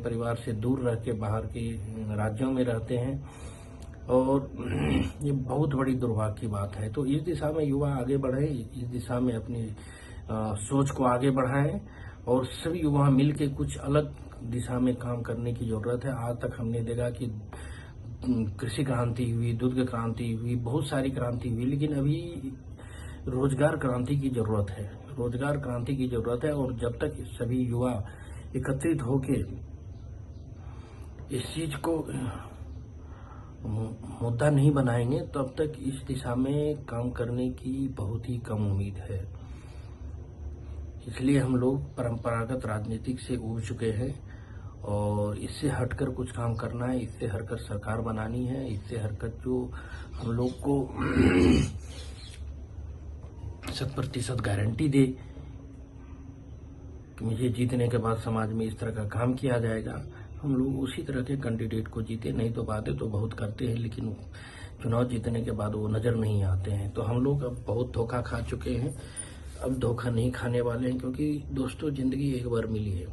परिवार से दूर रह के बाहर के राज्यों में रहते हैं, और ये बहुत बड़ी दुर्भाग्य की बात है। तो इस दिशा में युवा आगे बढ़े, इस दिशा में अपनी सोच को आगे बढ़ाएं, और सभी युवा मिलकर कुछ अलग दिशा में काम करने की जरूरत है। आज तक हमने देखा कि कृषि क्रांति हुई, दुग्ध क्रांति हुई, बहुत सारी क्रांति हुई, लेकिन अभी रोजगार क्रांति की जरूरत है। रोजगार क्रांति की जरूरत है, और जब तक सभी युवा एकत्रित होके इस चीज को मुद्दा नहीं बनाएंगे, तब तक इस दिशा में काम करने की बहुत ही कम उम्मीद है। इसलिए हम लोग परंपरागत राजनीतिक से उब चुके हैं, और इससे हटकर कुछ काम करना है, इससे हटकर सरकार बनानी है, इससे हटकर जो हम लोग को 100% गारंटी दे कि मुझे जीतने के बाद समाज में इस तरह का काम किया जाएगा, हम लोग उसी तरह के कैंडिडेट को जीते। नहीं तो बातें तो बहुत करते हैं, लेकिन चुनाव जीतने के बाद वो नजर नहीं आते हैं। तो हम लोग अब बहुत धोखा खा चुके हैं, अब धोखा नहीं खाने वाले हैं, क्योंकि दोस्तों जिंदगी एक बार मिली है।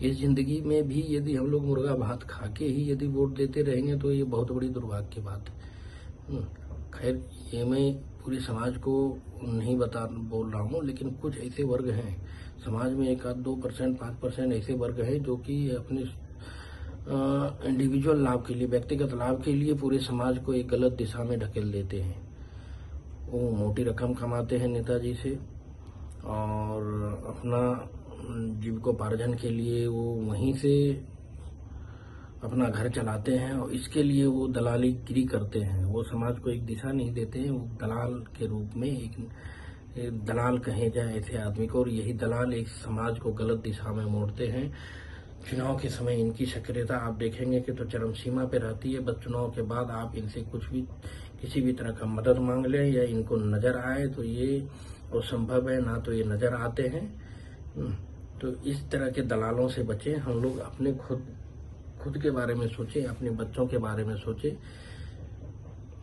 इस जिंदगी में भी यदि हम लोग मुर्गा भात खा के ही यदि वोट देते रहेंगे तो ये बहुत बड़ी दुर्भाग्य की बात है। खैर, ये मैं पूरे समाज को नहीं बोल रहा हूँ, लेकिन कुछ ऐसे वर्ग हैं समाज में, 1-2%, 5% ऐसे वर्ग हैं जो कि अपने इंडिविजुअल लाभ के लिए, व्यक्तिगत लाभ के लिए पूरे समाज को एक गलत दिशा में ढकेल देते हैं। वो मोटी रकम कमाते हैं नेताजी से, और अपना जीविकोपार्जन के लिए वो वहीं से अपना घर चलाते हैं, और इसके लिए वो दलालीगिरी करते हैं। वो समाज को एक दिशा नहीं देते हैं, वो दलाल के रूप में एक दलाल कहे जाए ऐसे आदमी को, और यही दलाल एक समाज को गलत दिशा में मोड़ते हैं। चुनाव के समय इनकी सक्रियता आप देखेंगे कि तो चरम सीमा पे रहती है। बस चुनाव के बाद आप इनसे कुछ भी, किसी भी तरह का मदद मांग लें या इनको नजर आए तो ये असंभव है, ना तो ये नजर आते हैं। तो इस तरह के दलालों से बचें। हम लोग अपने खुद के बारे में सोचें, अपने बच्चों के बारे में सोचें।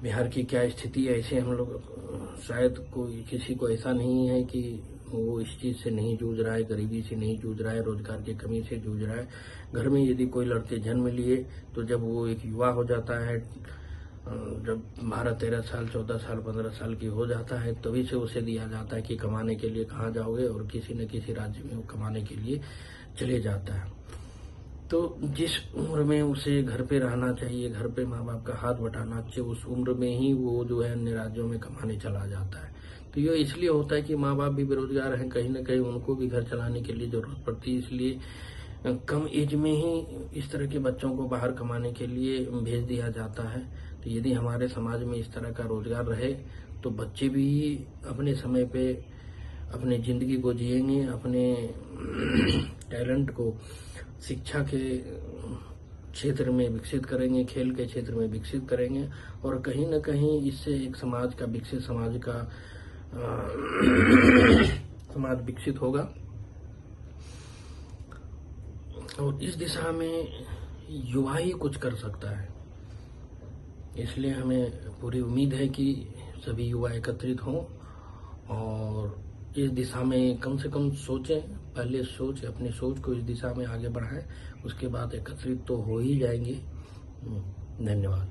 बिहार की क्या स्थिति है, ऐसे हम लोग शायद कोई किसी को ऐसा नहीं है कि वो इस चीज से नहीं जूझ रहा है, गरीबी से नहीं जूझ रहा है, रोजगार की कमी से जूझ रहा है। घर में यदि कोई लड़के जन्म लिए तो जब वो एक युवा हो जाता है, जब 12-13 साल, 14 साल, 15 साल की हो जाता है, तभी से उसे दिया जाता है कि कमाने के लिए कहाँ जाओगे, और किसी न किसी राज्य में वो कमाने के लिए चले जाता है। तो जिस उम्र में उसे घर पे रहना चाहिए, घर पे माँ बाप का हाथ बटाना चाहिए, उस उम्र में ही वो जो है अन्य राज्यों में कमाने चला जाता है। तो ये इसलिए होता है कि माँ बाप भी बेरोजगार हैं, कहीं ना कहीं उनको भी घर चलाने के लिए जरूरत पड़ती है, इसलिए कम एज में ही इस तरह के बच्चों को बाहर कमाने के लिए भेज दिया जाता है। तो यदि हमारे समाज में इस तरह का रोजगार रहे तो बच्चे भी अपने समय पे अपने जिंदगी को जिएंगे, अपने टैलेंट को शिक्षा के क्षेत्र में विकसित करेंगे, खेल के क्षेत्र में विकसित करेंगे, और कहीं न कहीं इससे एक समाज का विकसित समाज विकसित होगा। और इस दिशा में युवा ही कुछ कर सकता है। इसलिए हमें पूरी उम्मीद है कि सभी युवा एकत्रित हों और इस दिशा में कम से कम सोचें। पहले अपनी सोच को इस दिशा में आगे बढ़ाएं, उसके बाद एकत्रित तो हो ही जाएंगे। धन्यवाद।